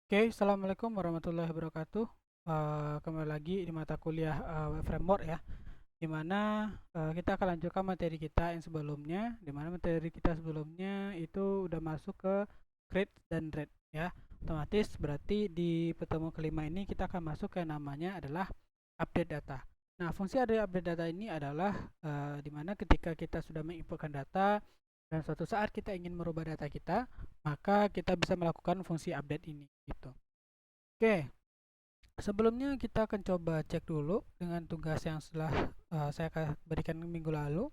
Oke, Assalamualaikum warahmatullahi wabarakatuh. Kembali lagi di mata kuliah Web Framework ya, di mana kita akan lanjutkan materi kita yang sebelumnya, di mana materi kita sebelumnya itu udah masuk ke create dan read ya. Otomatis berarti di pertemuan kelima ini kita akan masuk ke namanya adalah update data. Nah, fungsi dari update data ini adalah di mana ketika kita sudah menginputkan data dan suatu saat kita ingin merubah data kita, maka kita bisa melakukan fungsi update ini gitu. Oke, sebelumnya kita akan coba cek dulu dengan tugas yang setelah saya berikan minggu lalu.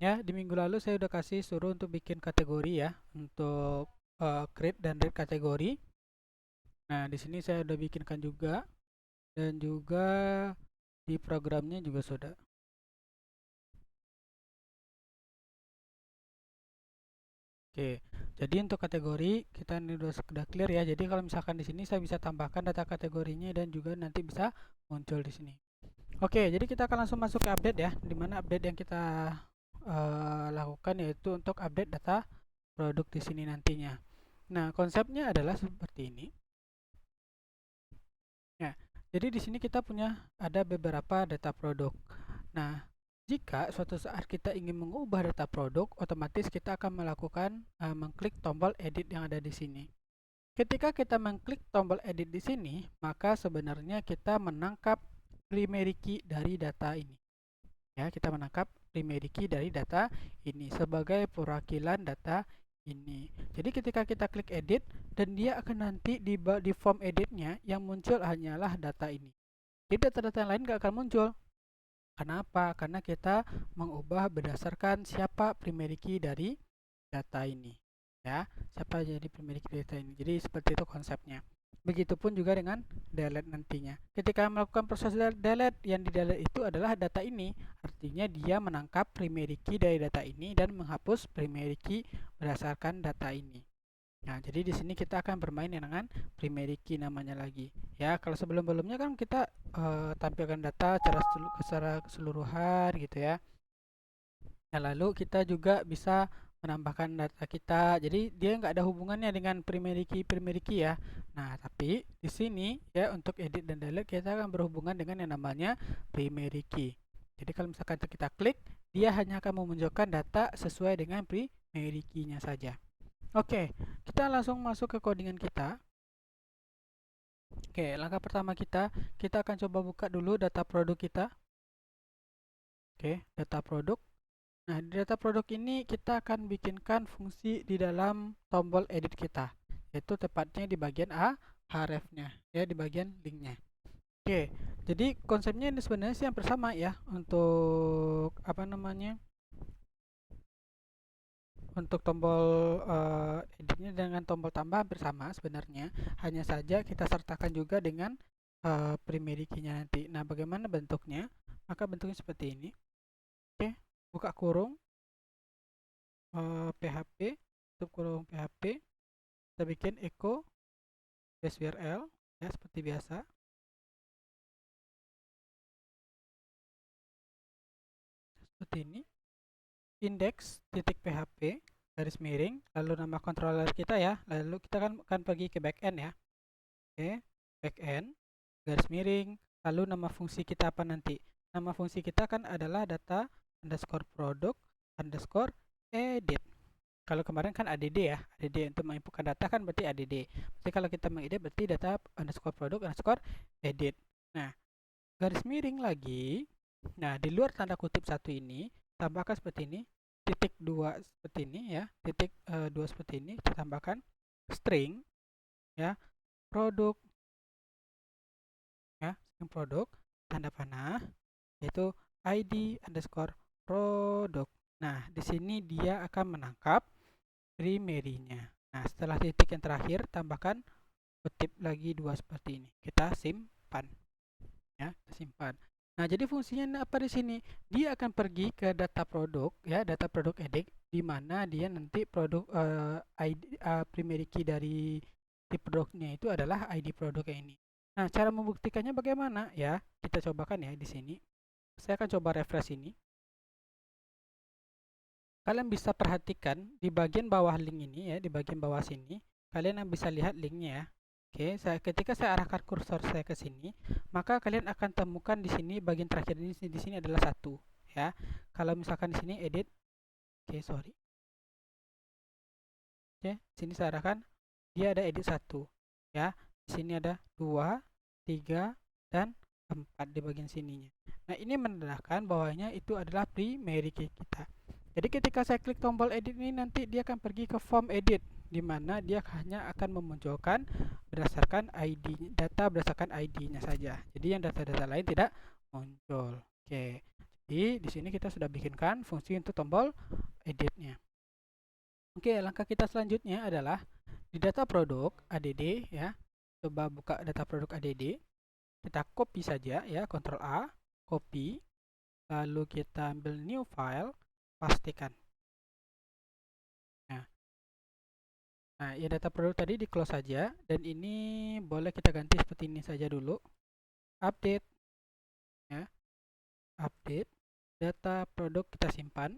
Ya, di minggu lalu saya udah kasih suruh untuk bikin kategori ya, untuk create dan read kategori. Nah, di sini saya udah bikinkan juga dan juga di programnya juga sudah. Oke, jadi untuk kategori kita ini sudah clear ya. Jadi kalau misalkan di sini saya bisa tambahkan data kategorinya dan juga nanti bisa muncul di sini. Oke, jadi kita akan langsung masuk ke update ya, di mana update yang kita lakukan yaitu untuk update data produk di sini nantinya. Nah, konsepnya adalah seperti ini. Ya, jadi di sini kita punya ada beberapa data produk. Nah, jika suatu saat kita ingin mengubah data produk, otomatis kita akan melakukan mengklik tombol edit yang ada di sini. Ketika kita mengklik tombol edit di sini, maka sebenarnya kita menangkap primary key dari data ini. Ya, kita menangkap primary key dari data ini sebagai perwakilan data ini. Jadi ketika kita klik edit dan dia akan nanti di form editnya yang muncul hanyalah data ini. Jadi data-data yang lain nggak akan muncul. Kenapa? Karena kita mengubah berdasarkan siapa primary key dari data ini. Ya, siapa jadi primary key data ini. Jadi seperti itu konsepnya. Begitupun juga dengan delete nantinya. Ketika melakukan proses delete, yang di delete itu adalah data ini. Artinya dia menangkap primary key dari data ini dan menghapus primary key berdasarkan data ini. Nah, jadi di sini kita akan bermain dengan primary key namanya lagi. Ya, kalau sebelum-sebelumnya kan kita tampilkan data secara keseluruhan gitu ya. Nah, lalu kita juga bisa menambahkan data kita. Jadi dia nggak ada hubungannya dengan primary key ya. Nah, tapi di sini ya untuk edit dan delete kita akan berhubungan dengan yang namanya primary key. Jadi kalau misalkan kita klik, dia hanya akan memunculkan data sesuai dengan primary key-nya saja. Oke, kita langsung masuk ke codingan kita. Oke, langkah pertama kita akan coba buka dulu data produk kita. Oke, data produk. Nah, di data produk ini kita akan bikinkan fungsi di dalam tombol edit kita, yaitu tepatnya di bagian href-nya, ya di bagian linknya. Oke, jadi konsepnya ini sebenarnya sih yang bersama ya untuk apa namanya? Untuk tombol editnya dengan tombol tambah bersama sebenarnya, hanya saja kita sertakan juga dengan primary key-nya nanti. Nah, bagaimana bentuknya? Maka bentuknya seperti ini. Oke, buka kurung PHP, tutup kurung PHP, kita bikin echo base URL ya seperti biasa. Seperti ini. Index titik PHP garis miring, lalu nama controller kita ya. Lalu kita akan pergi ke backend ya. Oke, backend garis miring, lalu nama fungsi kita apa nanti? Nama fungsi kita kan adalah data underscore product underscore edit. Kalau kemarin kan add ya, add untuk menginputkan data kan berarti add. Berarti kalau kita mengedit berarti data underscore product underscore edit. Nah, garis miring lagi. Nah, di luar tanda kutip satu ini, tambahkan seperti ini, titik dua seperti ini ya, titik dua seperti ini, kita tambahkan string ya, produk ya, string produk tanda panah yaitu ID underscore produk. Nah, di sini dia akan menangkap primary-nya. Nah, setelah titik yang terakhir tambahkan kutip lagi dua seperti ini. Kita simpan ya, kita simpan. Nah, jadi fungsinya apa di sini? Dia akan pergi ke data produk ya, data produk edit di mana dia nanti produk ID primary key dari di produknya itu adalah ID produk ini. Nah, cara membuktikannya bagaimana ya? Kita cobakan ya di sini. Saya akan coba refresh ini. Kalian bisa perhatikan di bagian bawah link ini ya, di bagian bawah sini, kalian bisa lihat linknya ya. Oke, ketika saya arahkan kursor saya ke sini, maka kalian akan temukan di sini bagian terakhir ini di sini adalah 1 ya. Kalau misalkan di sini edit, oke sorry. Oke, sini saya arahkan dia ada edit 1 ya. Di sini ada 2, 3 dan 4 di bagian sininya. Nah, ini menandakan bahwanya itu adalah primary key kita. Jadi ketika saya klik tombol edit ini nanti dia akan pergi ke form edit di mana dia hanya akan memunculkan berdasarkan ID data berdasarkan ID-nya saja. Jadi yang data-data lain tidak muncul. Oke. Jadi di sini kita sudah bikinkan fungsi untuk tombol editnya. Oke, langkah kita selanjutnya adalah di data produk ADD ya. Coba buka data produk ADD. Kita copy saja ya, Ctrl A, copy. Lalu kita ambil new file, pastikan. Nah, ya data produk tadi di close saja dan ini boleh kita ganti seperti ini saja dulu. Update ya. Update data produk kita simpan.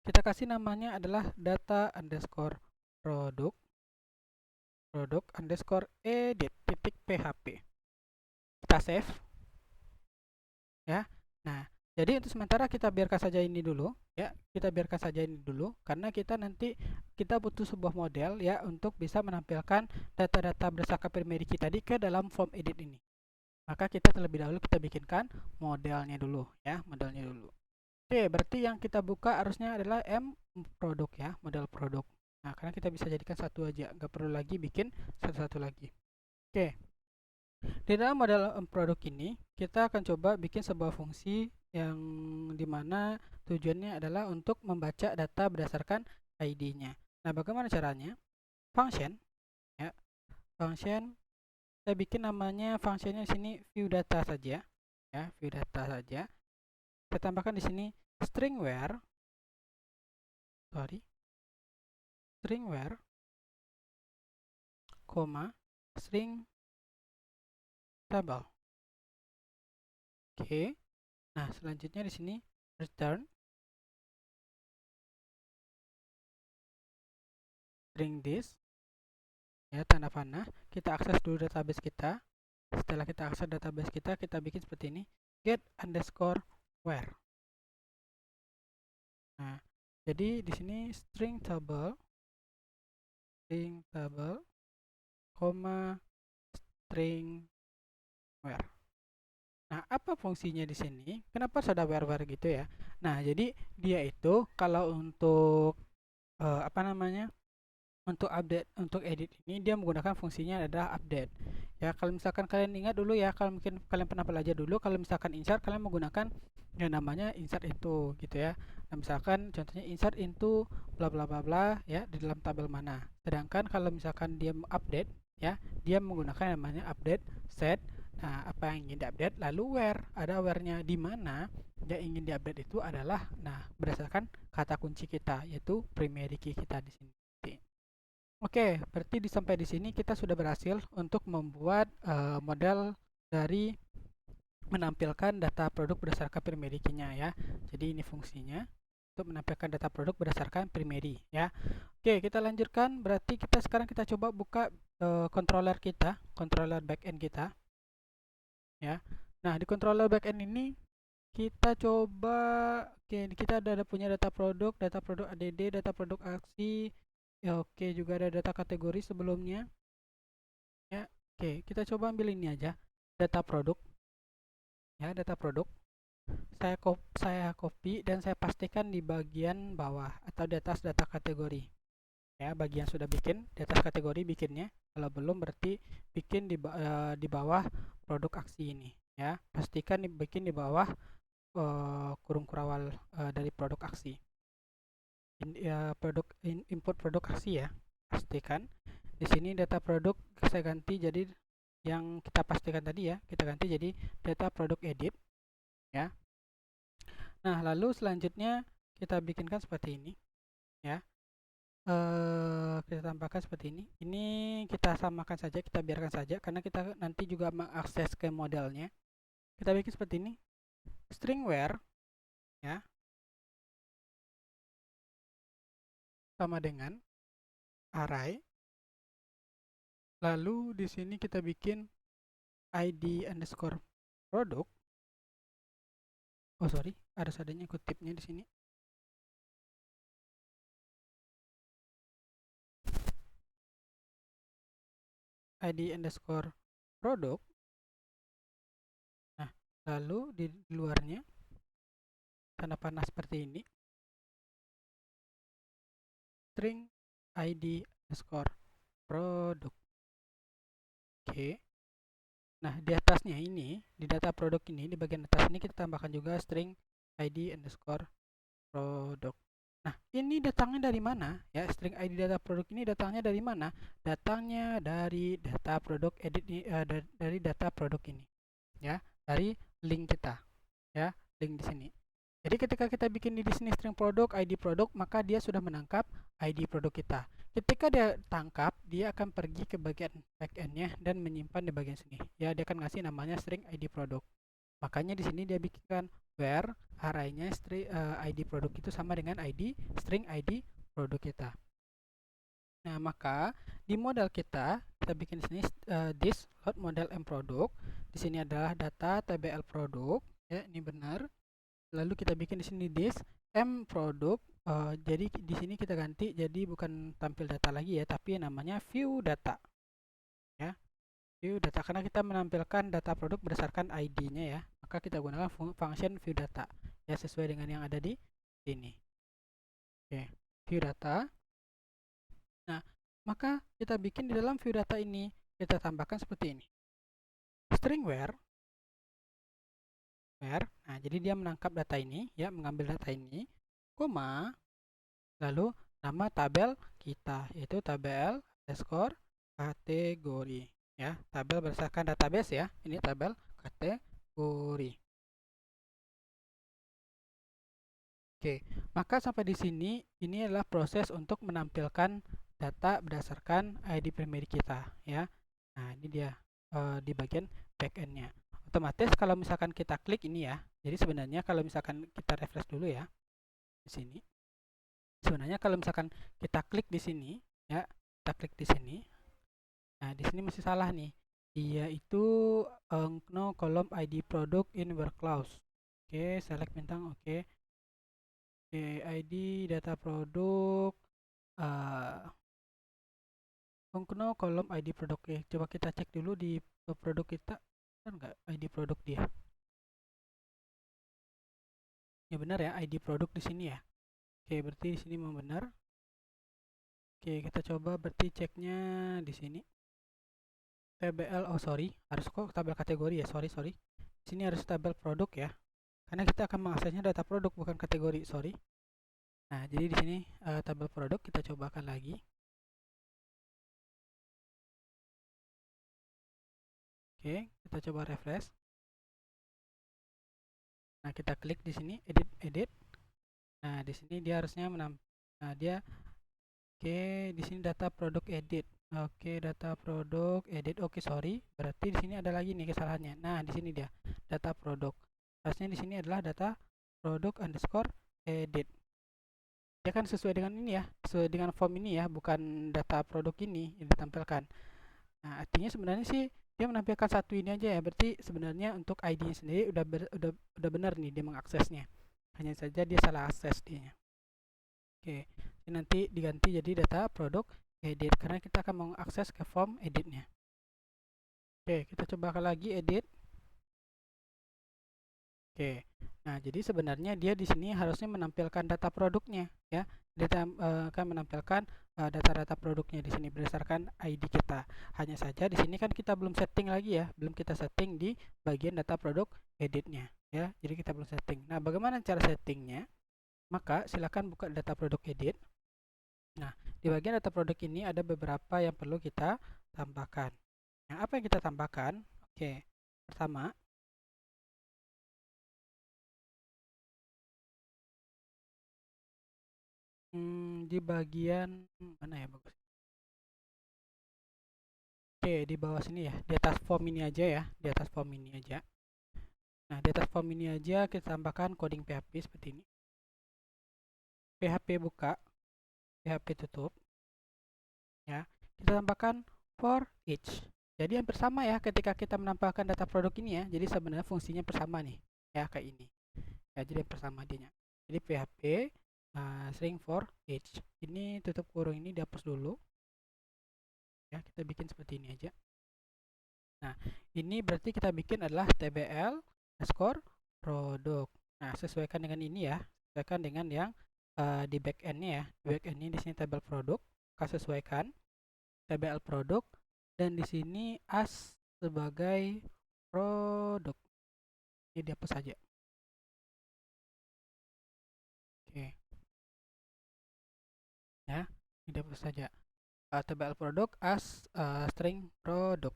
Kita kasih namanya adalah data underscore produk underscore edit titik php. Kita save ya. Nah, jadi untuk sementara kita biarkan saja ini dulu ya. Kita biarkan saja ini dulu karena kita nanti kita butuh sebuah model ya untuk bisa menampilkan data-data berdasarkan primary key tadi ke dalam form edit ini. Maka kita terlebih dahulu kita bikinkan modelnya dulu ya, modelnya dulu. Oke, berarti yang kita buka harusnya adalah M produk ya, model produk. Nah, karena kita bisa jadikan satu aja, nggak perlu lagi bikin satu-satu lagi. Oke, di dalam model produk ini kita akan coba bikin sebuah fungsi yang dimana tujuannya adalah untuk membaca data berdasarkan ID-nya. Nah, bagaimana caranya? Function ya, function saya bikin namanya functionnya di sini view data saja ya, view data saja. Saya tambahkan di sini string where koma string table. Oke. Nah, selanjutnya di sini return string this ya, tanda panah. Kita akses dulu database kita. Setelah kita akses database kita bikin seperti ini, get underscore where. Nah, jadi di sini string table koma string where. Nah, apa fungsinya di sini? Kenapa harus ada where gitu ya? Nah, jadi dia itu kalau untuk apa namanya? Untuk update, untuk edit ini dia menggunakan fungsinya adalah update. Ya, kalau misalkan kalian ingat dulu ya, kalau mungkin kalian pernah belajar dulu, kalau misalkan insert kalian menggunakan yang namanya insert into gitu ya. Nah, misalkan contohnya insert into bla bla bla bla ya di dalam tabel mana. Sedangkan kalau misalkan dia update ya, dia menggunakan yang namanya update set. Nah, apa yang ingin diupdate lalu where, ada where-nya di mana yang ingin diupdate itu adalah nah berdasarkan kata kunci kita yaitu primary key kita di sini. Oke, berarti sampai di sini kita sudah berhasil untuk membuat model dari menampilkan data produk berdasarkan primary key-nya ya. Jadi ini fungsinya untuk menampilkan data produk berdasarkan primary ya. Oke, kita lanjutkan. Berarti sekarang kita coba buka controller kita, controller backend kita ya. Nah, di controller backend ini kita coba kita ada punya data produk ADD, data produk aksi. Ya, oke, juga ada data kategori sebelumnya. Ya, oke, kita coba ambil ini aja. Data produk. Ya, data produk. Saya copy dan saya pastikan di bagian bawah atau di atas data kategori. Ya, bagian sudah bikin, di atas kategori bikinnya. Kalau belum berarti bikin di bawah produk aksi ini, ya. Pastikan bikin di bawah kurung kurawal dari produk aksi. Input produk aksi ya, pastikan di sini data produk saya ganti jadi yang kita pastikan tadi ya, kita ganti jadi data produk edit ya. Nah, lalu selanjutnya kita bikinkan seperti ini ya. Kita tambahkan seperti ini kita samakan saja, kita biarkan saja karena kita nanti juga mengakses ke modelnya. Kita bikin seperti ini, string where ya sama dengan array Lalu di sini kita bikin ID underscore produk. Oh sorry, harus adanya kutipnya di sini. ID underscore produk. Nah, lalu di luarnya tanda panah seperti ini, string ID underscore produk. Oke. Nah, di atasnya ini, di data produk ini, di bagian atas ini kita tambahkan juga string ID underscore produk. Nah, ini datangnya dari mana? Ya, string ID data produk ini datangnya dari mana? Datangnya dari data produk edit dari data produk ini. Ya, dari link kita. Ya, link di sini. Jadi ketika kita bikin di sini string produk, ID produk, maka dia sudah menangkap ID produk kita. Ketika dia tangkap, dia akan pergi ke bagian backend-nya dan menyimpan di bagian sini. Ya, dia akan ngasih namanya string ID produk. Makanya di sini dia bikinkan where arraynya ID produk itu sama dengan string ID produk kita. Nah, maka di model kita bikin di sini this load model m produk. Di sini adalah data tbl produk. Ya, ini benar. Lalu kita bikin di sini this m produk. Jadi di sini kita ganti jadi bukan tampil data lagi ya, tapi namanya view data. Ya, view data karena kita menampilkan data produk berdasarkan ID-nya ya. Maka kita gunakan function view data ya sesuai dengan yang ada di sini. Oke, view data. Nah, maka kita bikin di dalam view data ini kita tambahkan seperti ini. String where. Nah, jadi dia menangkap data ini ya, mengambil data ini, koma, lalu nama tabel kita yaitu tabel underscore kategori ya, tabel berdasarkan database ya. Ini tabel kategori. Oke, maka sampai di sini ini adalah proses untuk menampilkan data berdasarkan ID primary kita ya. Nah, ini dia di bagian backend-nya. Otomatis kalau misalkan kita klik ini ya. Jadi sebenarnya kalau misalkan kita refresh dulu ya di sini. Sebenarnya kalau misalkan kita klik di sini ya, kita klik di sini. Nah, di sini masih salah nih. Dia itu no column ID product in where clause. Oke, select bintang oke. ID data produk no kolom ID produk. Coba kita cek dulu di produk kita kan nggak ID produk dia. Ya benar ya, ID produk di sini ya. Oke, berarti di sini memang benar. Oke, kita coba berarti ceknya di sini. TBL, oh sorry, harus kok tabel kategori ya, sorry. Di sini harus tabel produk ya. Karena kita akan mengaksesnya data produk bukan kategori, sorry. Nah, jadi di sini tabel produk kita cobakan lagi. Oke, kita coba refresh. Nah, kita klik di sini edit. Nah, di sini dia harusnya nah, dia oke, di sini data produk edit. Oke, data produk edit. Oke, sorry. Berarti di sini ada lagi nih kesalahannya. Nah, di sini dia data produk. Harusnya di sini adalah data produk underscore edit. Dia kan sesuai dengan ini ya, sesuai dengan form ini ya, bukan data produk ini yang ditampilkan. Nah, artinya sebenarnya sih dia menampilkan satu ini aja ya. Berarti sebenarnya untuk ID-nya sendiri udah benar nih dia mengaksesnya. Hanya saja dia salah akses dia. Oke, ini nanti diganti jadi data produk edit karena kita akan mengakses ke form editnya. Oke, kita coba lagi edit. Oke, nah jadi sebenarnya dia di sini harusnya menampilkan data produknya ya. Dia akan menampilkan data-data produknya di sini berdasarkan ID kita. Hanya saja di sini kan kita belum setting lagi ya, belum kita setting di bagian data produk editnya ya. Jadi kita belum setting. Nah, bagaimana cara settingnya? Maka silakan buka data produk edit. Nah, di bagian data produk ini ada beberapa yang perlu kita tambahkan. Nah, apa yang kita tambahkan? Oke, pertama, di bagian mana ya bagus? Oke, di bawah sini ya, di atas form ini aja ya, di atas form ini aja. Nah, di atas form ini aja kita tambahkan coding PHP seperti ini. PHP buka, PHP tutup. Ya, kita tambahkan for each. Jadi hampir sama ya ketika kita menampilkan data produk ini ya. Jadi sebenarnya fungsinya bersama nih ya kayak ini. Ya jadi hampir sama dia. Jadi PHP string for each. Ini tutup kurung ini dihapus dulu. Ya kita bikin seperti ini aja. Nah ini berarti kita bikin adalah tbl underscore produk. Nah sesuaikan dengan ini ya. Sesuaikan dengan yang di backend-nya ya. Di backend-nya di sini tabel produk. Kita sesuaikan tbl produk. Dan di sini as sebagai produk. Ini dihapus saja. Oke. Ya, ini dihapus saja. Tbl produk as string produk.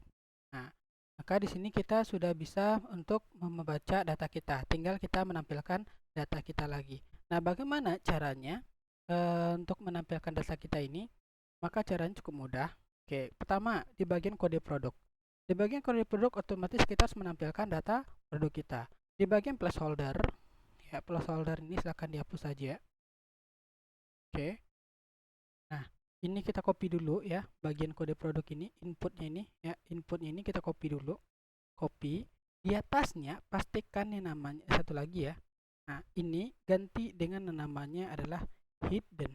Nah, maka di sini kita sudah bisa untuk membaca data kita. Tinggal kita menampilkan data kita lagi. Nah, bagaimana caranya untuk menampilkan data kita ini? Maka caranya cukup mudah. Oke, pertama di bagian kode produk. Di bagian kode produk otomatis kita harus menampilkan data produk kita. Di bagian placeholder, ya placeholder ini silahkan dihapus saja. Oke. Nah, ini kita copy dulu ya, bagian kode produk ini, inputnya ini ya, inputnya ini kita copy dulu. Copy. Di atasnya pastikan yang namanya satu lagi ya. Nah, ini ganti dengan namanya adalah hidden.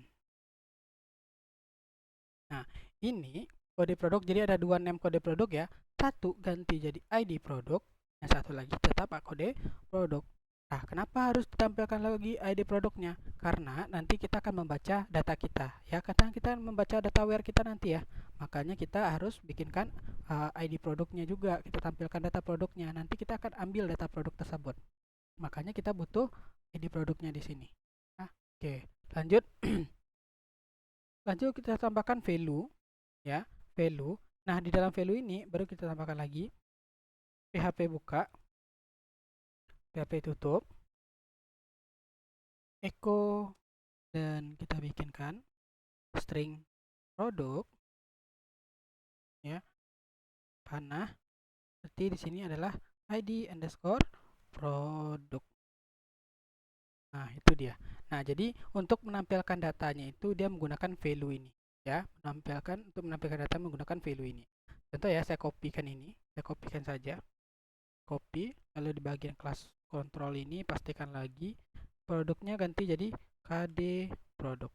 Nah, ini kode produk, jadi ada dua name kode produk ya. Satu ganti jadi ID produk, yang satu lagi tetap kode produk. Nah, kenapa harus ditampilkan lagi ID produknya? Karena nanti kita akan membaca data kita. Ya, kadang kita membaca data where kita nanti ya. Makanya kita harus bikinkan ID produknya juga. Kita tampilkan data produknya. Nanti kita akan ambil data produk tersebut. Makanya kita butuh ID produknya di sini. Nah, oke, lanjut. Lanjut kita tambahkan value ya, value. Nah, di dalam value ini baru kita tambahkan lagi PHP buka, PHP tutup, echo, dan kita bikinkan string produk ya, panah. Seperti di sini adalah ID underscore produk. Nah, itu dia. Nah, jadi untuk menampilkan datanya itu dia menggunakan value ini ya, untuk menampilkan data menggunakan value ini. Contoh ya, saya kopikan ini, saya kopikan saja. Copy, lalu di bagian kelas kontrol ini pastikan lagi produknya ganti jadi KD produk.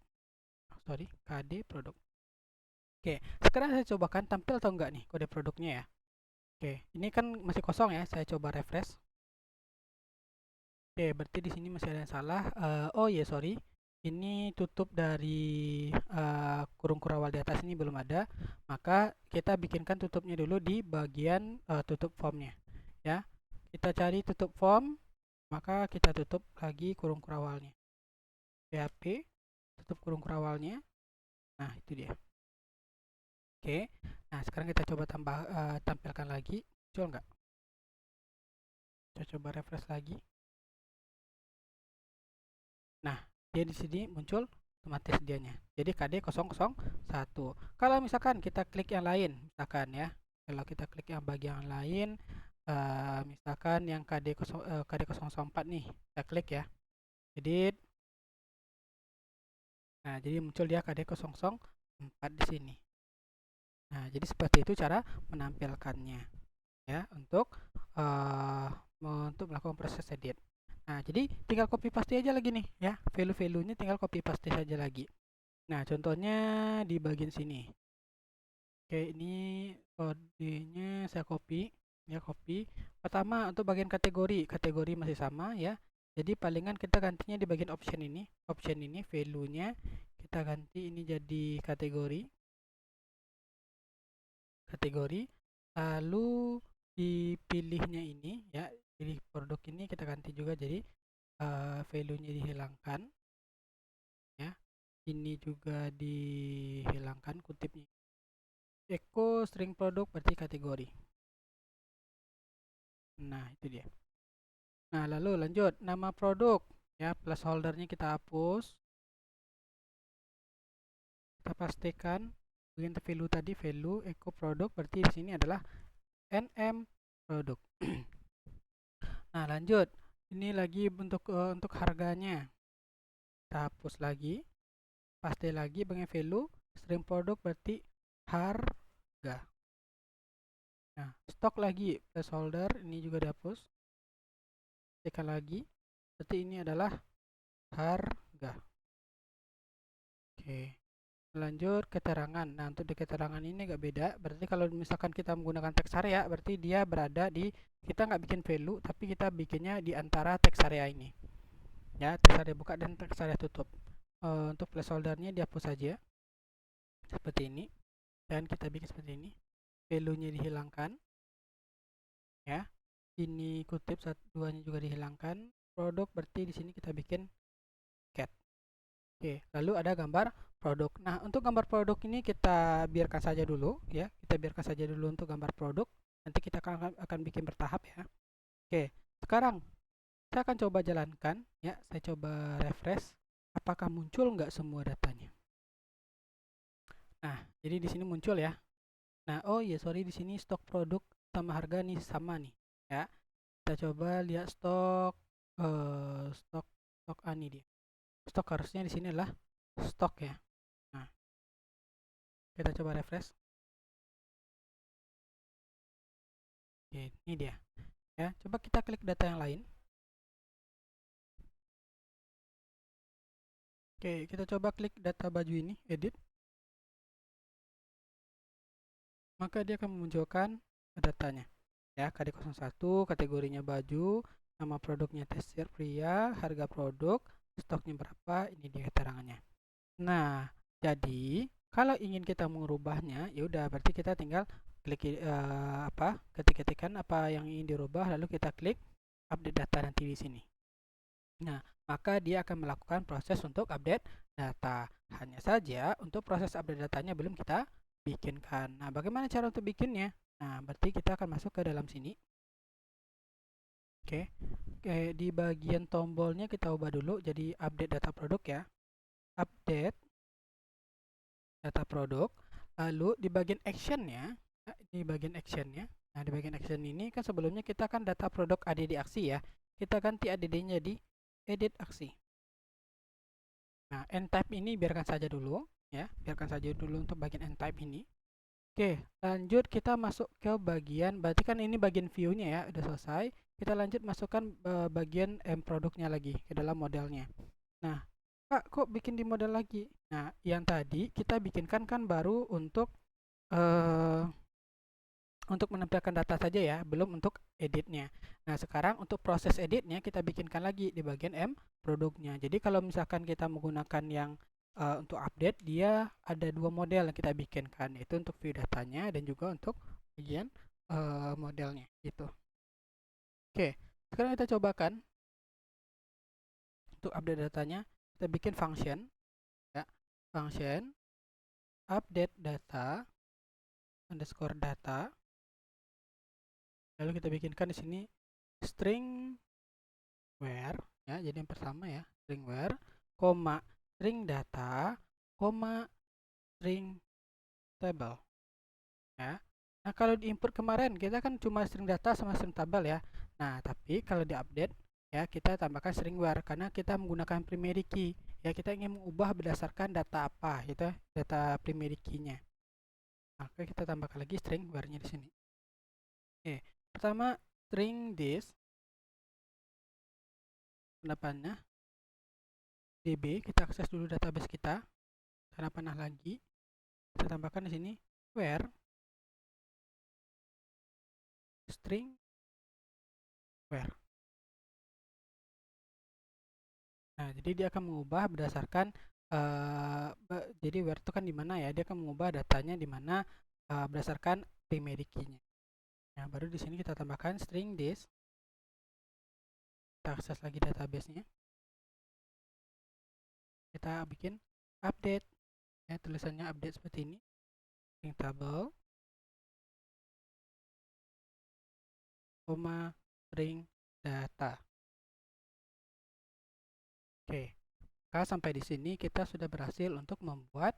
Sorry, KD produk. Oke, sekarang saya cobakan tampil atau enggak nih kode produknya ya. Oke, ini kan masih kosong ya, saya coba refresh. Oke, berarti di sini masih ada yang salah. Oh iya, sorry. Ini tutup dari kurung kurawal di atas ini belum ada. Maka kita bikinkan tutupnya dulu di bagian tutup formnya. Ya, kita cari tutup form, maka kita tutup lagi kurung kurawalnya. PHP, tutup kurung kurawalnya. Nah, itu dia. Oke, nah sekarang kita coba tampilkan lagi. Muncul nggak? Kita coba refresh lagi. Nah, dia di sini muncul otomatis dianya. Jadi KD001. Kalau misalkan kita klik yang lain, misalkan ya, kalau kita klik yang bagian lain, misalkan yang KD004 nih, kita klik ya, edit. Nah, jadi muncul dia KD004 di sini. Nah, jadi seperti itu cara menampilkannya ya untuk melakukan proses edit. Nah, jadi tinggal copy paste aja lagi nih ya. Value-value-nya tinggal copy paste saja lagi. Nah, contohnya di bagian sini. Oke, ini kodenya saya copy ya, copy. Pertama untuk bagian kategori masih sama ya. Jadi palingan kita gantinya di bagian option ini. Option ini value-nya kita ganti ini jadi kategori. Lalu dipilihnya ini ya, pilih produk ini kita ganti juga jadi value-nya dihilangkan ya, ini juga dihilangkan kutipnya, echo string produk berarti kategori. Nah, itu dia. Nah, lalu lanjut nama produk ya, placeholder-nya kita hapus, kita pastikan bagian value tadi, value echo produk berarti di sini adalah nm produk. Nah, lanjut ini lagi untuk harganya kita hapus lagi, paste lagi bagian value string produk berarti harga. Nah, stok lagi placeholder ini juga dihapus. Tekan lagi. Berarti ini adalah harga. Oke. Lanjut keterangan. Nah, untuk di keterangan ini agak beda. Berarti kalau misalkan kita menggunakan teks area, berarti dia berada di, kita nggak bikin value, tapi kita bikinnya di antara teks area ini. Ya, teks area buka dan teks area tutup. Untuk placeholdernya dihapus saja. Seperti ini. Dan kita bikin seperti ini. Value-nya dihilangkan. Ya. Ini kutip, duanya juga dihilangkan. Produk berarti di sini kita bikin cat. Oke, lalu ada gambar produk. Nah, untuk gambar produk ini kita biarkan saja dulu ya. Kita biarkan saja dulu untuk gambar produk. Nanti kita akan bikin bertahap ya. Oke, sekarang saya akan coba jalankan ya. Saya coba refresh. Apakah muncul nggak semua datanya? Nah, jadi di sini muncul ya. Nah, oh iya sorry, di sini stok produk sama harga nih sama nih ya. Kita coba lihat stok stok ini dia. Stok harusnya di sini adalah stok ya. Nah, kita coba refresh. Oke, ini dia. Ya, coba kita klik data yang lain. Oke, kita coba klik data baju ini, edit. Maka dia akan memunculkan datanya. Ya, KD01, kategorinya baju, nama produknya tekstil pria, harga produk, stoknya berapa, ini dia keterangannya. Nah, jadi kalau ingin kita mengubahnya, ya udah berarti kita tinggal klik ketik-ketikan apa yang ingin dirubah, lalu kita klik update data nanti di sini. Nah, maka dia akan melakukan proses untuk update data. Hanya saja untuk proses update datanya belum kita bikinkan. Nah, bagaimana cara untuk bikinnya? Nah, berarti kita akan masuk ke dalam sini. Oke. Oke, di bagian tombolnya kita ubah dulu jadi update data produk ya. Update data produk. Lalu di bagian actionnya, di bagian actionnya. Nah, di bagian action ini kan sebelumnya kita kan data produk add aksi ya. Kita ganti add-nya di edit aksi. Nah, end type ini biarkan saja dulu ya, biarkan saja dulu untuk bagian end type ini. Oke, lanjut kita masuk ke bagian, berarti kan ini bagian view-nya ya, udah selesai. Kita lanjut masukkan bagian produknya lagi ke dalam modelnya. Nah, Kak, kok bikin di model lagi? Nah, yang tadi kita bikinkan kan baru untuk menampilkan data saja ya, belum untuk editnya. Nah, sekarang untuk proses editnya kita bikinkan lagi di bagian produknya. Jadi kalau misalkan kita menggunakan yang untuk update, dia ada dua model yang kita bikinkan, yaitu untuk view datanya dan juga untuk bagian modelnya gitu. Oke, sekarang kita cobakan untuk update datanya. Kita bikin function ya, function update data underscore data. Lalu kita bikinkan di sini string where ya, jadi yang pertama ya, string where, koma string data, koma string table ya. Nah, kalau di input kemarin kita kan cuma string data sama string table ya. Nah, tapi kalau di update ya kita tambahkan string where karena kita menggunakan primary key ya, kita ingin mengubah berdasarkan data apa gitu, data primary key-nya. Oke, kita tambahkan lagi string where-nya di sini. Oke, pertama string this pendapannya db, kita akses dulu database kita karena panah lagi. Kita tambahkan di sini where string where. Nah, jadi dia akan mengubah berdasarkan jadi where itu kan di mana ya, dia akan mengubah datanya di mana berdasarkan primary key-nya. Nah, baru di sini kita tambahkan string this. Kita akses lagi database-nya. Kita bikin update ya, tulisannya update seperti ini, string table koma string data. Oke, maka sampai di sini kita sudah berhasil untuk membuat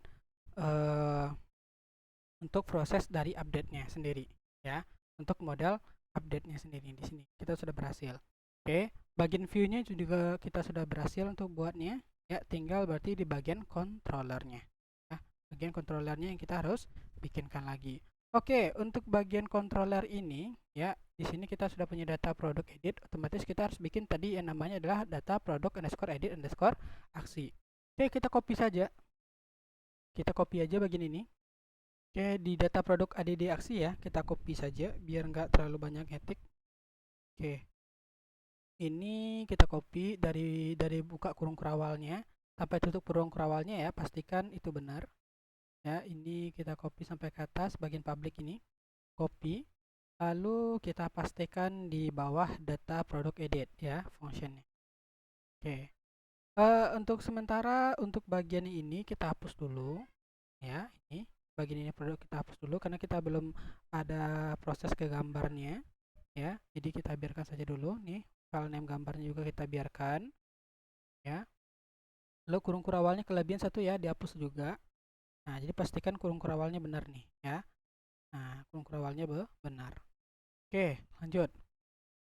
untuk proses dari update-nya sendiri ya, untuk model update-nya sendiri di sini kita sudah berhasil. Oke, bagian view-nya juga kita sudah berhasil untuk buatnya ya, tinggal berarti di bagian controllernya ya, bagian controllernya yang kita harus bikinkan lagi. Oke, untuk bagian controller ini ya, di sini kita sudah punya data produk edit, otomatis kita harus bikin tadi yang namanya adalah data produk underscore edit underscore aksi. Oke, kita copy saja. Kita copy aja bagian ini. Oke, di data produk add aksi ya, kita copy saja biar nggak terlalu banyak ngetik. Oke, ini kita copy dari buka kurung kerawalnya sampai tutup kurung kerawalnya ya, pastikan itu benar. Ya, ini kita copy sampai ke atas bagian public ini. Copy. Lalu kita pastikan di bawah data produk edit ya, functionnya. Oke. Untuk sementara untuk bagian ini kita hapus dulu ya. Ini bagian ini produk kita hapus dulu karena kita belum ada proses ke gambarnya ya. Jadi kita biarkan saja dulu nih. File name gambarnya juga kita biarkan ya. Lalu kurung kurawalnya kelebihan satu ya, dihapus juga. Nah, jadi pastikan kurung kurawalnya benar nih ya. Nah, kurung kurawalnya benar. Oke, lanjut.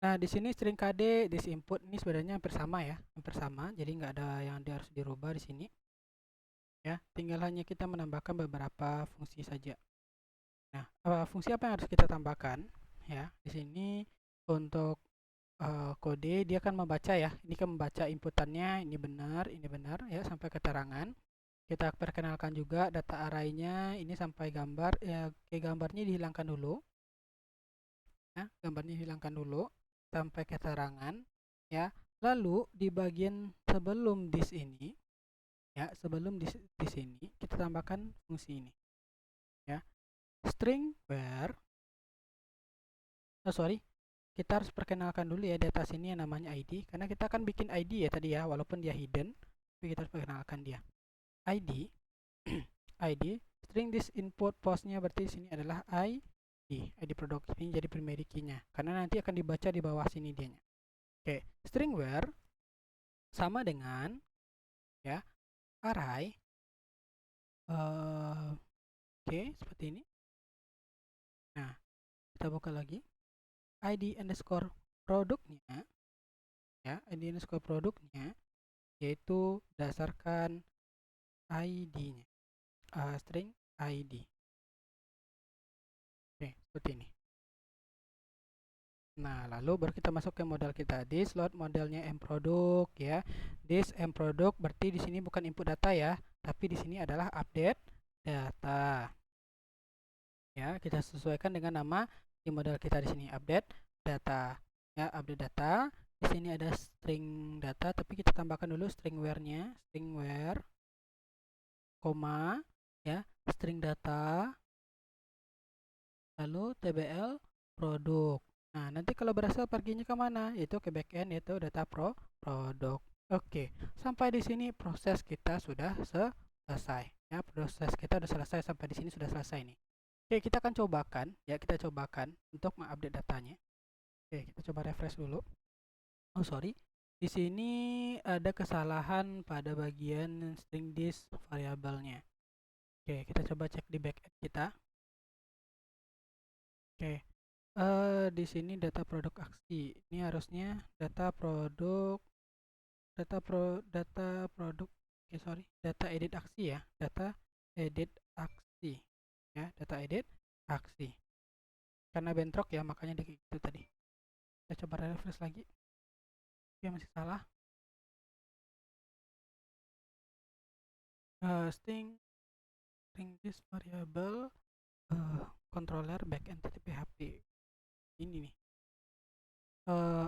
Nah, di sini string KD this input ini sebenarnya hampir sama ya, hampir sama. Jadi nggak ada yang harus dirubah di sini. Ya, tinggal hanya kita menambahkan beberapa fungsi saja. Nah, fungsi apa yang harus kita tambahkan? Ya, di sini untuk kode dia akan membaca ya. Ini kan membaca inputannya, ini benar ya sampai keterangan. Kita perkenalkan juga data arraynya ini sampai gambar. Ya, gambarnya dihilangkan dulu. Ya, gambarnya hilangkan dulu sampai keterangan ya. Lalu di bagian sebelum this ini ya, sebelum di sini kita tambahkan fungsi ini ya. String where kita harus perkenalkan dulu ya di atas ini yang namanya ID karena kita akan bikin ID ya tadi ya, walaupun dia hidden tapi kita harus perkenalkan dia. ID ID string this input postnya berarti sini adalah ID produk ini jadi primary key-nya karena nanti akan dibaca di bawah sini dianya. Oke, string where sama dengan ya array oke, seperti ini. Nah, kita buka lagi ID underscore produknya ya, ID underscore produknya yaitu berdasarkan ID-nya, string ID. Oke, seperti ini. Nah, lalu baru kita masuk ke modal kita. This load modelnya mProduct ya. This mProduct berarti di sini bukan input data ya, tapi di sini adalah update data. Ya, kita sesuaikan dengan nama di modal kita di sini update data. Ya, update data. Di sini ada string data, tapi kita tambahkan dulu string where-nya, string where, koma, ya, string data, lalu tbl produk. Nah, nanti kalau berhasil perginya ke mana? Itu ke backend, yaitu data produk. Oke, sampai di sini proses kita sudah selesai. Ya, proses kita sudah selesai sampai di sini sudah selesai nih. Oke, kita akan cobakan, ya kita cobakan untuk mengupdate datanya. Oke, kita coba refresh dulu. Oh sorry, di sini ada kesalahan pada bagian string this variabelnya. Oke, kita coba cek di backend kita. Oke, di sini data produk aksi. Ini harusnya data produk, data edit aksi ya, data edit aksi, ya, data edit aksi. Karena bentrok ya, makanya kayak gitu tadi. Kita coba refresh lagi. Oke, masih salah. String this variable controller backend php ini nih.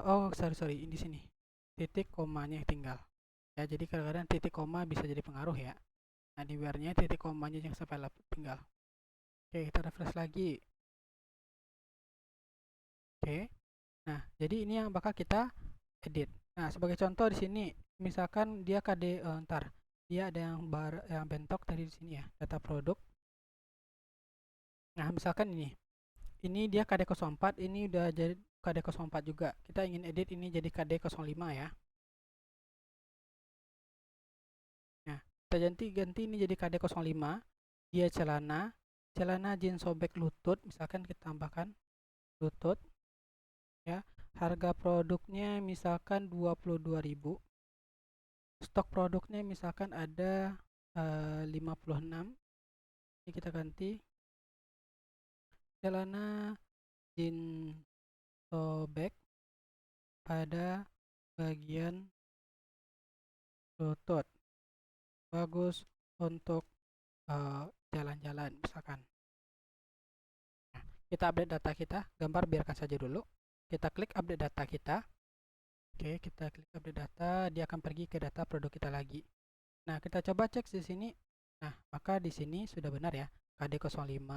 Oh sorry ini sini titik komanya tinggal ya, jadi kadang-kadang titik koma bisa jadi pengaruh ya. Nah, di where-nya titik komanya yang sampai tinggal. Oke, kita refresh lagi. Oke, nah jadi ini yang bakal kita edit. Nah, sebagai contoh di sini misalkan dia KD dia ada yang bentok dari sini ya, data produk. Nah, misalkan ini dia KD04, ini udah jadi KD04 juga. Kita ingin edit ini jadi KD05 ya. Nah, kita ganti ini jadi KD05. Dia celana jeans sobek lutut, misalkan kita tambahkan lutut. Ya, harga produknya misalkan 22.000. Stok produknya misalkan ada 56. Ini kita ganti celana jeans sobek pada bagian lutut, bagus untuk jalan-jalan misalkan. Nah, kita update data kita, gambar biarkan saja dulu. Kita klik update data kita. Oke, kita klik update data, dia akan pergi ke data produk kita lagi. Nah, kita coba cek di sini. Nah, maka di sini sudah benar ya. KD05,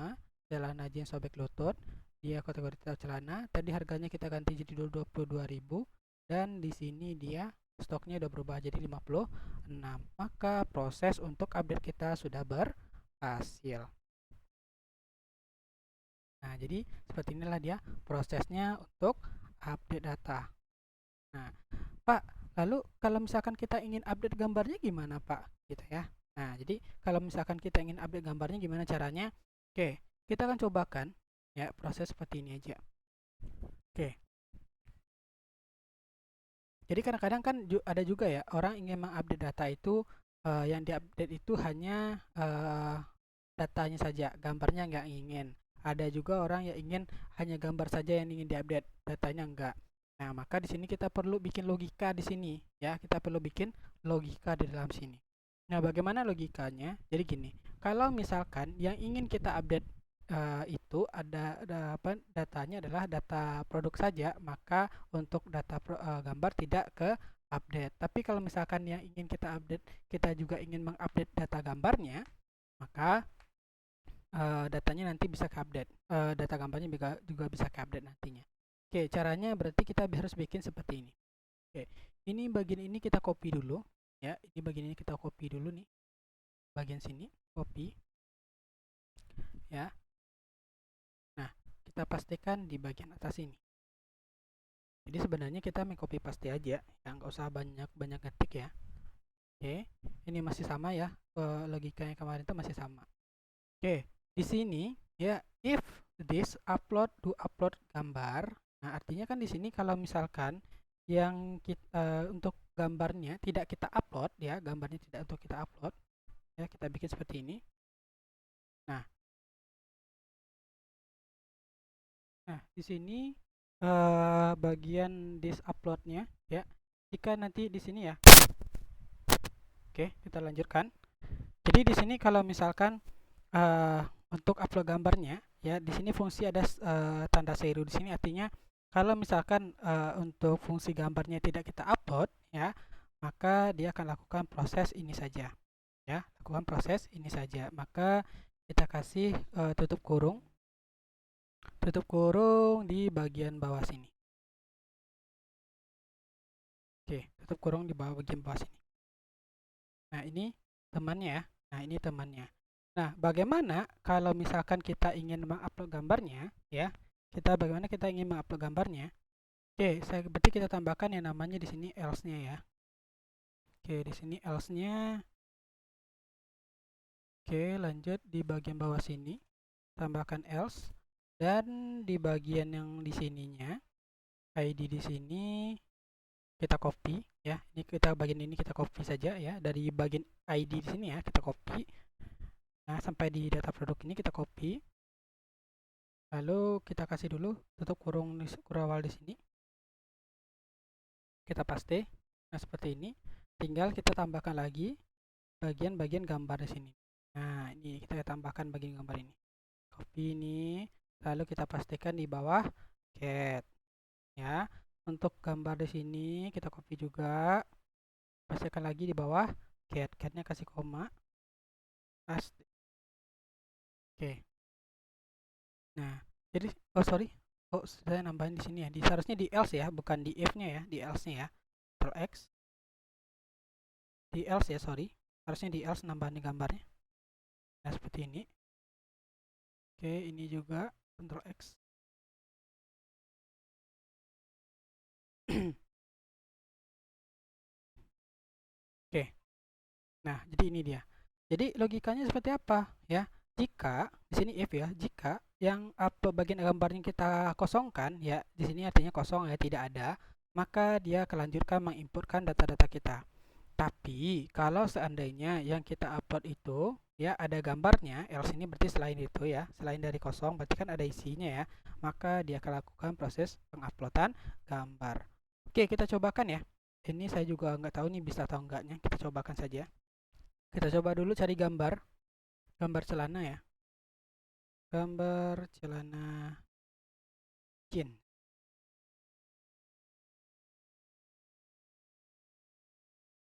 celana jeans sobek lutut, dia kategori tetap celana. Tadi harganya kita ganti jadi 22.000 dan di sini dia stoknya udah berubah jadi 56. Maka proses untuk update kita sudah berhasil. Nah, jadi seperti inilah dia prosesnya untuk update data. Nah, Pak, lalu kalau misalkan kita ingin update gambarnya gimana, Pak? Gitu ya. Nah, jadi kalau misalkan kita ingin update gambarnya gimana caranya? Oke, kita akan cobakan ya proses seperti ini aja. Oke. Jadi kadang-kadang kan ada juga ya orang ingin mengupdate data itu yang diupdate itu hanya datanya saja, gambarnya nggak ingin. Ada juga orang yang ingin hanya gambar saja yang ingin diupdate, datanya enggak. Nah, maka di sini kita perlu bikin logika di sini ya, kita perlu bikin logika di dalam sini. Nah, bagaimana logikanya? Jadi gini, kalau misalkan yang ingin kita update itu ada apa datanya adalah data produk saja, maka untuk data gambar tidak ke update. Tapi kalau misalkan yang ingin kita update, kita juga ingin mengupdate data gambarnya, maka datanya nanti bisa ke update. Data gambarnya juga bisa ke update nantinya. Oke, caranya berarti kita harus bikin seperti ini. Oke, ini bagian ini kita copy dulu ya. Ini bagian ini kita copy dulu nih. Bagian sini copy ya. Nah, kita pastikan di bagian atas ini. Jadi sebenarnya kita copy paste aja, ya nggak usah banyak ketik ya. Oke, ini masih sama ya, logikanya kemarin itu masih sama. Oke, di sini ya if this upload to upload gambar. Nah, artinya kan di sini kalau misalkan yang kita untuk gambarnya tidak kita upload ya, gambarnya tidak untuk kita upload ya, kita bikin seperti ini. Nah, di sini bagian this uploadnya ya. Jika nanti di sini ya. Oke, kita lanjutkan. Jadi di sini kalau misalkan untuk upload gambarnya ya, di sini fungsi ada tanda seru di sini, artinya kalau misalkan untuk fungsi gambarnya tidak kita upload ya, maka dia akan lakukan proses ini saja ya, lakukan proses ini saja. Maka kita kasih tutup kurung di bagian bawah sini. Oke, tutup kurung di bagian bawah sini. Nah, ini temannya ya. Nah, ini temannya. Nah, bagaimana kalau misalkan kita ingin mengupload gambarnya ya? Bagaimana kita ingin mengupload gambarnya? Oke, berarti kita tambahkan yang namanya di sini else-nya ya. Oke, di sini else-nya. Oke, lanjut di bagian bawah sini. Tambahkan else. Dan di bagian yang di sininya, ID di sini kita copy ya. Ini bagian ini kita copy saja ya. Dari bagian ID di sini ya, kita copy. Nah, sampai di data produk ini kita copy. Lalu kita kasih dulu tutup kurung awal di sini. Kita paste. Nah, seperti ini. Tinggal kita tambahkan lagi bagian-bagian gambar di sini. Nah, ini kita tambahkan bagian gambar ini. Copy ini. Lalu kita pastikan di bawah cat ya. Untuk gambar di sini kita copy juga. Pastikan lagi di bawah cat. Catnya kasih koma. Paste. Oke. Nah, jadi saya nambahin di sini ya. Seharusnya di else ya, bukan di if-nya ya, di else-nya ya. Ctrl X. Di else ya, sorry. Harusnya di else nambahin gambarnya. Nah, seperti ini. Oke, ini juga Ctrl X. Oke. Nah, jadi ini dia. Jadi logikanya seperti apa ya? Jika di sini if ya, jika yang bagian gambarnya kita kosongkan ya, di sini artinya kosong ya, tidak ada, maka dia akan lanjutkan menginputkan data-data kita. Tapi kalau seandainya yang kita upload itu ya ada gambarnya, else ini berarti selain itu ya, selain dari kosong berarti kan ada isinya ya, maka dia akan lakukan proses penguploadan gambar. Oke, kita cobakan ya. Ini saya juga nggak tahu nih bisa atau enggaknya, kita cobakan saja. Kita coba dulu cari gambar, gambar celana ya, gambar celana jeans.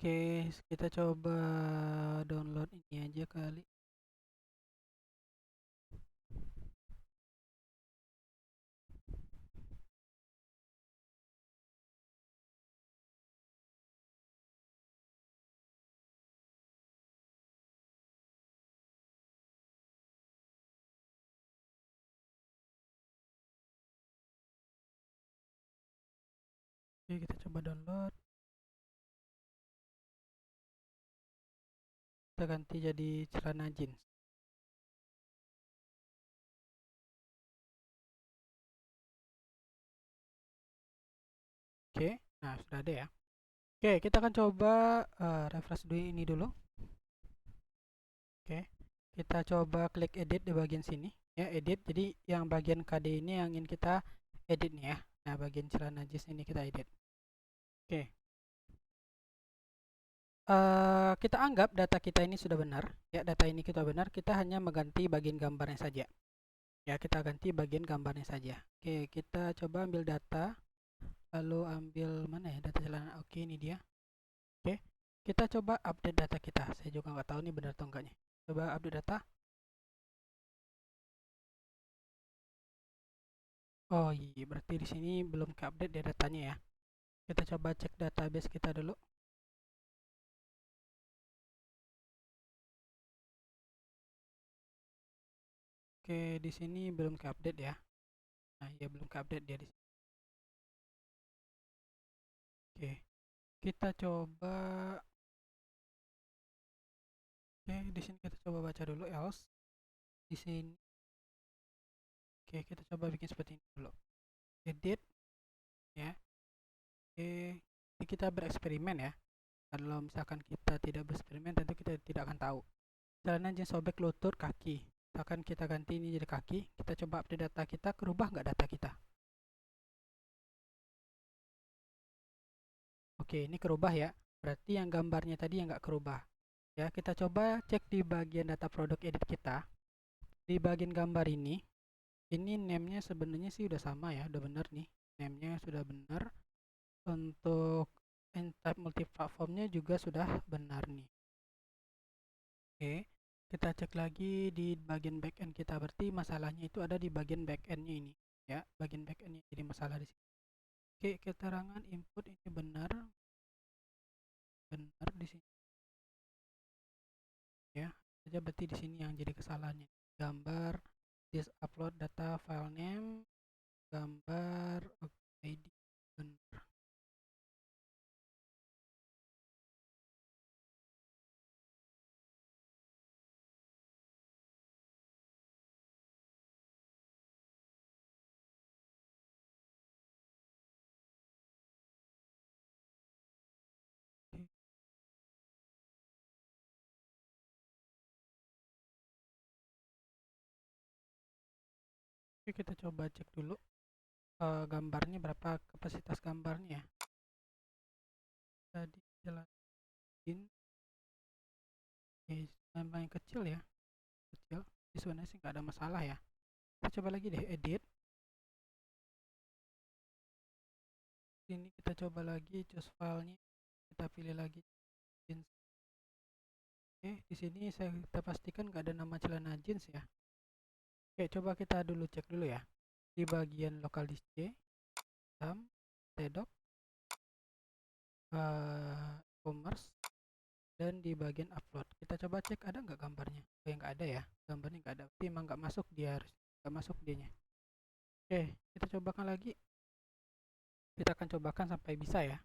Oke, kita coba download ini aja kali. Oke, kita coba download. Kita ganti jadi celana jeans. Oke, nah sudah ada ya. Oke, kita akan coba refresh dulu ini dulu. Oke, kita coba klik edit di bagian sini. Ya, edit. Jadi yang bagian KD ini yang ingin kita edit nih ya. Nah, bagian celana jeans ini kita edit. Oke. Kita anggap data kita ini sudah benar. Ya, data ini kita benar. Kita hanya mengganti bagian gambarnya saja. Ya, kita ganti bagian gambarnya saja. Oke, kita coba ambil data. Lalu ambil mana ya data celana. Oke, ini dia. Oke, kita coba update data kita. Saya juga nggak tahu nih benar atau enggaknya. Coba update data. Oh iya, berarti di sini belum ke-update ya datanya ya. Kita coba cek database kita dulu. Oke, di sini belum ke-update ya. Nah, iya belum ke-update dia di sini. Oke, kita coba. Oke, di sini kita coba baca dulu else. Di sini. Oke, kita coba bikin seperti ini dulu. Edit ya. Oke, jadi kita bereksperimen ya. Kalau misalkan kita tidak bereksperimen, tentu kita tidak akan tahu. Celana jeans sobek lutut kaki. Misalkan kita ganti ini jadi kaki, kita coba update data kita, kerubah nggak data kita? Oke, ini kerubah ya. Berarti yang gambarnya tadi yang nggak kerubah. Ya, kita coba cek di bagian data produk edit kita. Di bagian gambar ini name-nya sebenarnya sih udah sama ya, udah bener nih. Name-nya sudah benar. Untuk type multiplatformnya juga sudah benar nih. Oke, kita cek lagi di bagian backend kita. Berarti masalahnya itu ada di bagian backend-nya ini. Ya, bagian backend-nya jadi masalah di sini. Oke, keterangan input ini benar, benar di sini. Ya, saja berarti di sini yang jadi kesalahannya. Gambar, this upload data file name, gambar, ID benar. Oke, kita coba cek dulu gambarnya berapa kapasitas gambarnya ya. Tadi jelasin, memang yang kecil ya, kecil. Di sebenarnya sih nggak ada masalah ya. Kita coba lagi deh edit. Ini kita coba lagi choose filenya. Kita pilih lagi jeans. Oke, di sini kita pastikan nggak ada nama celana jeans ya. Oke, coba kita dulu cek dulu ya. Di bagian local disk C, RAM, tdoc, commerce, dan di bagian upload. Kita coba cek ada nggak gambarnya. Oh ya nggak ada ya, gambarnya nggak ada. Tapi emang nggak masuk dia harus nggak masuk dianya. Oke, kita cobakan lagi. Kita akan cobakan sampai bisa ya.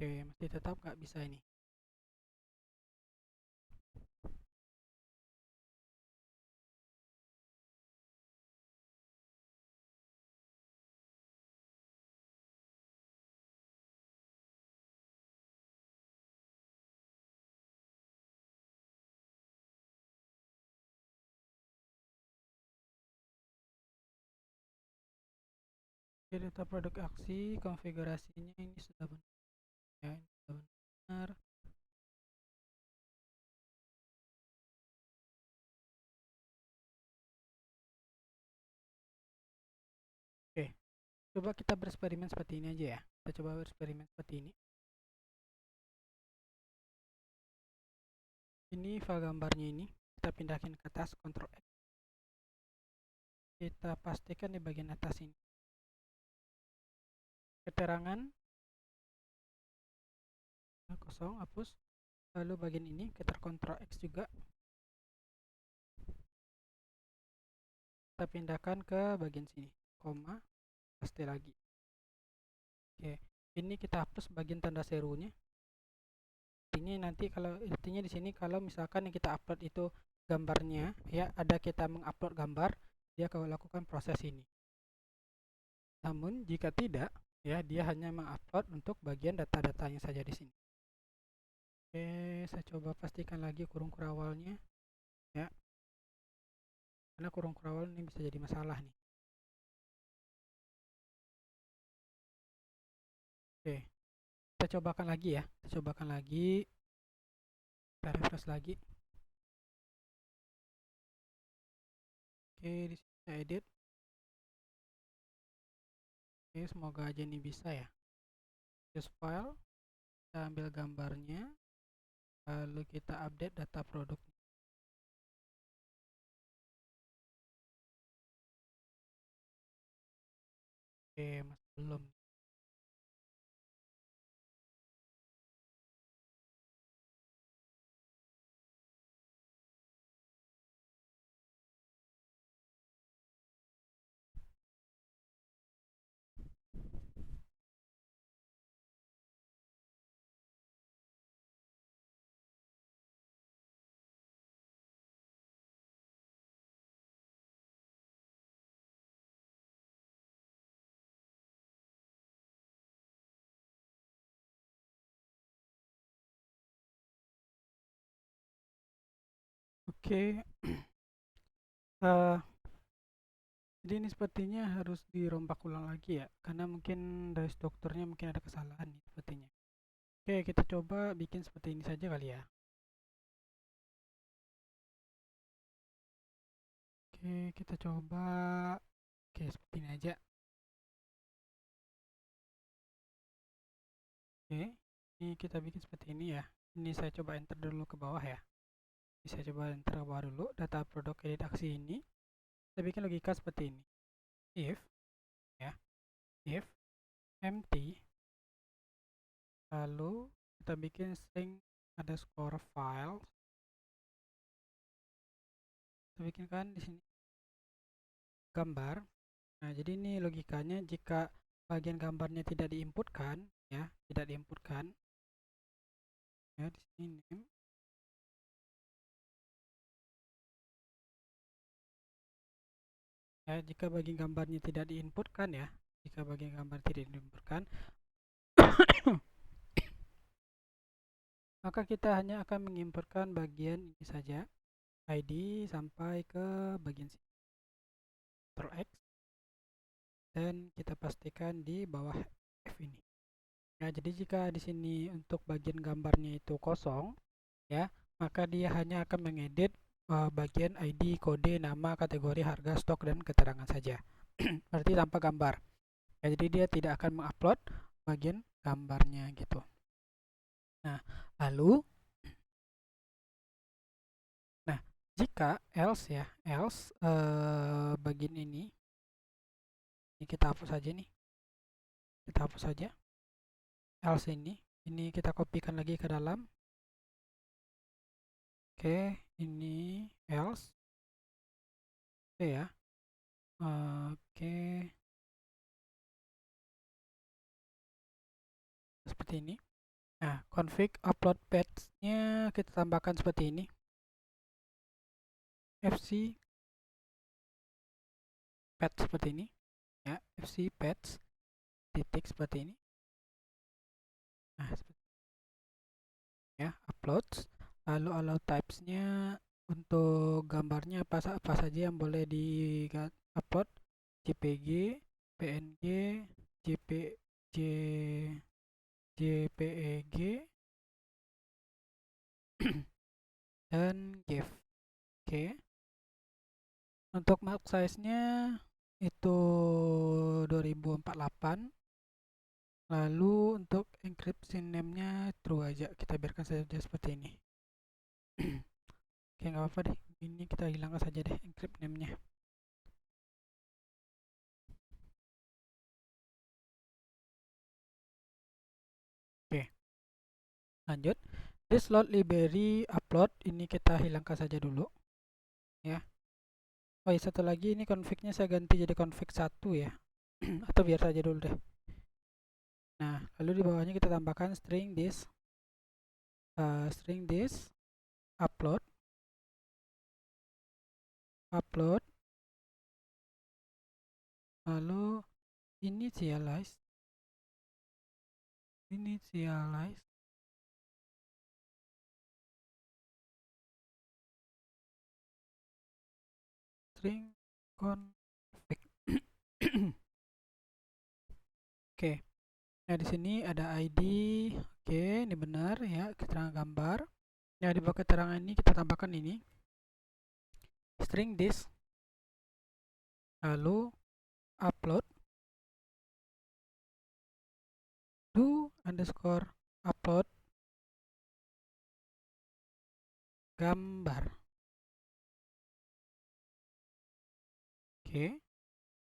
Oke, masih tetap nggak bisa ini. Oke, data produk aksi, konfigurasinya ini sudah benar ya, ini sudah benar. Oke, coba kita bereksperimen seperti ini aja ya. Kita coba bereksperimen seperti ini. Ini file gambarnya ini, kita pindahin ke atas, Ctrl X. Kita pastikan di bagian atas ini. Keterangan kosong, hapus. Lalu bagian ini kita Ctrl X juga. Kita pindahkan ke bagian sini, koma, paste lagi. Oke, ini kita hapus bagian tanda serunya. Ini nanti kalau intinya di sini kalau misalkan yang kita upload itu gambarnya ya, ada kita mengupload gambar, dia akan lakukan proses ini. Namun jika tidak ya, dia hanya mengupload untuk bagian data-datanya saja di sini. Oke, saya coba pastikan lagi kurung kurawalnya ya, karena kurung kurawal ini bisa jadi masalah nih. Oke, kita cobakan lagi ya, kita cobakan lagi, kita refresh lagi. Oke, di sini saya edit. Oke, semoga aja ini bisa ya. Use file, kita ambil gambarnya, lalu kita update data produk. Oke, masih belum. Oke, jadi ini sepertinya harus dirombak ulang lagi ya, karena mungkin dari strukturnya mungkin ada kesalahan nih sepertinya. Oke, kita coba bikin seperti ini saja kali ya. Oke, kita coba. Oke, seperti ini aja. Oke, ini kita bikin seperti ini ya. Ini saya coba enter dulu ke bawah ya. Ini saya coba enter ke bawah dulu. Data produk edit aksi ini. Kita bikin logika seperti ini. If ya, if empty, lalu kita bikin string underscore file. Kita bikinkan di sini gambar. Nah, jadi ini logikanya jika bagian gambarnya tidak diinputkan ya, tidak diinputkan ya, di sini name. Ya, jika bagian gambarnya tidak diinputkan ya, jika bagian gambar tidak diinputkan, maka kita hanya akan menginputkan bagian ini saja, ID sampai ke bagian sini. Ctrl X dan kita pastikan di bawah F ini. Ya, jadi jika di sini untuk bagian gambarnya itu kosong, ya, maka dia hanya akan mengedit bagian ID, kode, nama, kategori, harga, stok, dan keterangan saja. Berarti tanpa gambar. Ya, jadi dia tidak akan mengupload bagian gambarnya gitu. Nah, lalu, nah jika else ya, else bagian ini kita hapus saja nih, kita hapus saja. Else ini kita kopikan lagi ke dalam. Oke, ini else. Oke ya. Oke. Seperti ini. Nah, config upload path-nya kita tambahkan seperti ini. FC path seperti ini. Ya, FC path titik seperti ini. Nah, seperti ya, uploads. Lalu allow types-nya untuk gambarnya apa saja yang boleh di upload, JPG, PNG, JPEG, dan GIF. Oke. Untuk mark size-nya itu 2048. Lalu untuk encryption name-nya true aja, kita biarkan saja seperti ini. Oke, nggak apa-apa deh, ini kita hilangkan saja deh encrypt name-nya. Oke, lanjut. This load library upload ini kita hilangkan saja dulu, ya. Oh iya, satu lagi, ini config-nya saya ganti jadi config 1 ya. Atau biar saja dulu deh. Nah, lalu di bawahnya kita tambahkan string this upload lalu initialize string config. Oke. Nah, di sini ada ID. Oke, ini benar ya, keterangan gambar. Nah, di bawah keterangan ini kita tambahkan ini string this lalu upload do underscore upload gambar. Oke,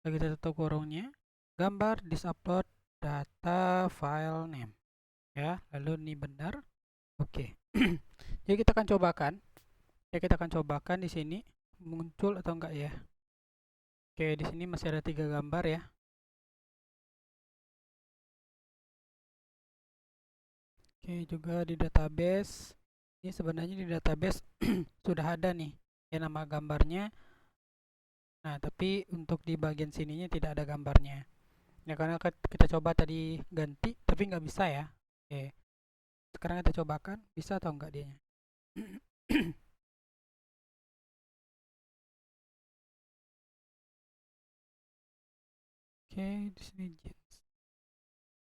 lagi kita tutup kurungnya, gambar this upload data file name ya, lalu ini benar. Oke. Jadi kita akan cobakan di sini muncul atau enggak ya. Oke, di sini masih ada 3 gambar ya. Oke, juga di database. Ini sebenarnya di database sudah ada nih ya nama gambarnya. Nah, tapi untuk di bagian sininya tidak ada gambarnya. Ya, karena kita coba tadi ganti, tapi nggak bisa ya. Oke, sekarang kita cobakan, bisa atau enggak dianya. Oke, di sini jeans.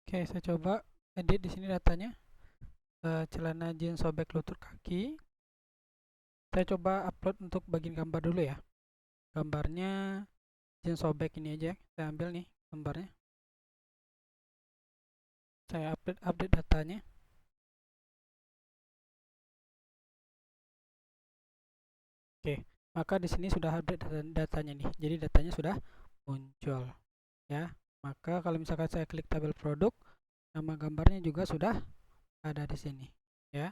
Oke, saya coba edit di sini datanya. Celana jeans sobek lutut kaki. Saya coba upload untuk bagian gambar dulu ya. Gambarnya jeans sobek ini aja. Saya ambil nih gambarnya. Saya update datanya. Oke, maka di sini sudah update datanya nih. Jadi datanya sudah muncul ya. Maka kalau misalkan saya klik tabel produk, nama gambarnya juga sudah ada di sini ya.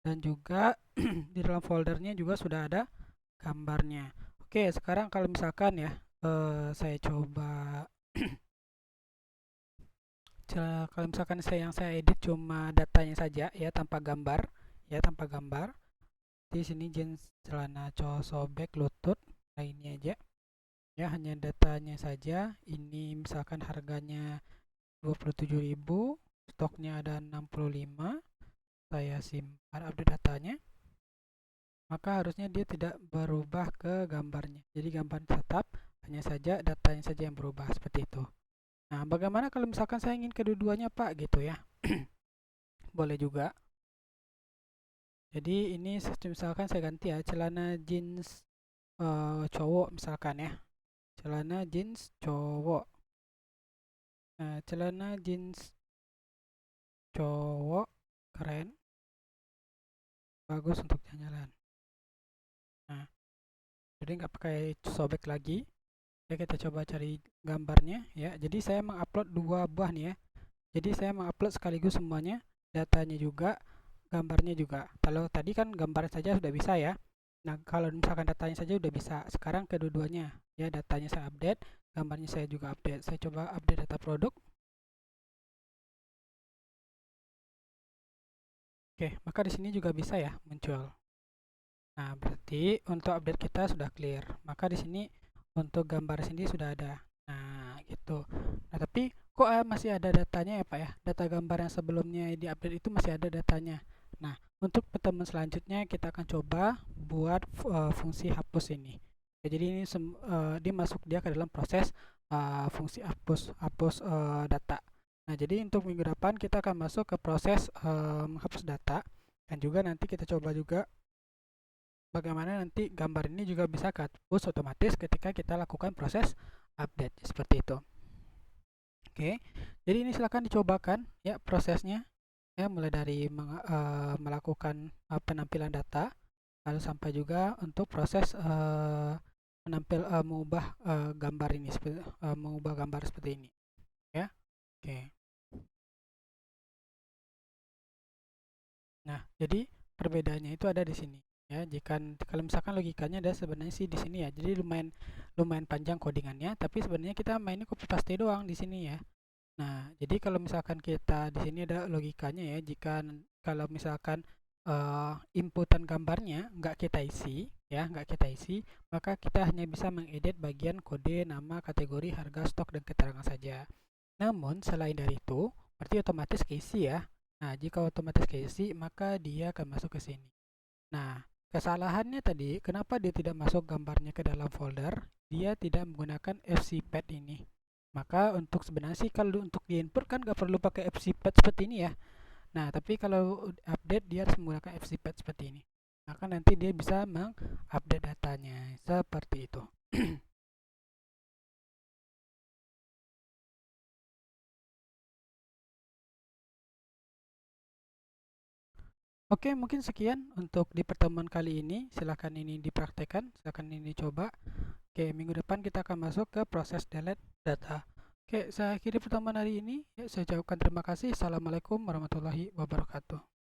Dan juga di dalam foldernya juga sudah ada gambarnya. Oke, sekarang kalau misalkan ya saya coba kalau misalkan yang saya edit cuma datanya saja ya, tanpa gambar ya, tanpa gambar. Di sini jeans celana cowok sobek lutut, nah ini aja ya, hanya datanya saja. Ini misalkan harganya 27.000, stoknya ada 65. Saya simpan update datanya, maka harusnya dia tidak berubah ke gambarnya. Jadi gambar tetap, hanya saja datanya saja yang berubah seperti itu. Nah, bagaimana kalau misalkan saya ingin kedua-duanya Pak gitu ya? Boleh juga. Jadi ini misalkan saya ganti ya, celana jeans cowok misalkan ya. Celana jeans cowok. Nah, celana jeans cowok keren. Bagus untuk jalan-jalan. Nah, jadi nggak pakai sobek lagi. Ya, kita coba cari gambarnya ya. Jadi saya mengupload 2 buah nih ya. Jadi saya mengupload sekaligus semuanya, datanya juga, gambarnya juga. Kalau tadi kan gambar saja sudah bisa ya. Nah, kalau misalkan datanya saja sudah bisa. Sekarang kedua-duanya ya, datanya saya update, gambarnya saya juga update. Saya coba update data produk. Oke, maka di sini juga bisa ya muncul. Nah, berarti untuk update kita sudah clear. Maka di sini untuk gambar sendiri sudah ada. Nah, gitu. Nah, tapi kok masih ada datanya ya, Pak ya? Data gambar yang sebelumnya di update itu masih ada datanya. Nah, untuk pertemuan selanjutnya kita akan coba buat fungsi hapus ini. Ya, jadi ini dia masuk dia ke dalam proses fungsi hapus data. Nah, jadi untuk minggu depan kita akan masuk ke proses menghapus data, dan juga nanti kita coba juga bagaimana nanti gambar ini juga bisa kehapus otomatis ketika kita lakukan proses update seperti itu. Oke, jadi ini silakan dicobakan ya prosesnya ya, mulai dari melakukan penampilan data, lalu sampai juga untuk proses mengubah gambar ini mengubah gambar seperti ini ya. Oke. Nah, jadi perbedaannya itu ada di sini ya. Kalau misalkan logikanya ada sebenarnya sih di sini ya. Jadi lumayan lumayan panjang codingannya, tapi sebenarnya kita mainnya copy paste doang di sini ya. Nah, jadi kalau misalkan kita di sini ada logikanya ya, kalau misalkan inputan gambarnya nggak kita isi ya, maka kita hanya bisa mengedit bagian kode, nama, kategori, harga, stok, dan keterangan saja. Namun selain dari itu, berarti otomatis keisi ya. Nah, jika otomatis keisi, maka dia akan masuk ke sini. Nah, kesalahannya tadi, kenapa dia tidak masuk gambarnya ke dalam folder? Dia tidak menggunakan fcpad ini. Maka untuk sebenarnya sih kalau untuk di input kan nggak perlu pakai fcpad seperti ini ya. Nah, tapi kalau update dia harus menggunakan fcpad seperti ini. Maka nanti dia bisa mengupdate datanya seperti itu. Oke, mungkin sekian untuk di pertemuan kali ini. Silahkan ini dipraktekkan, silahkan ini dicoba. Oke, minggu depan kita akan masuk ke proses delete data. Oke, saya akhiri pertemuan hari ini. Ya, saya ucapkan terima kasih. Assalamualaikum warahmatullahi wabarakatuh.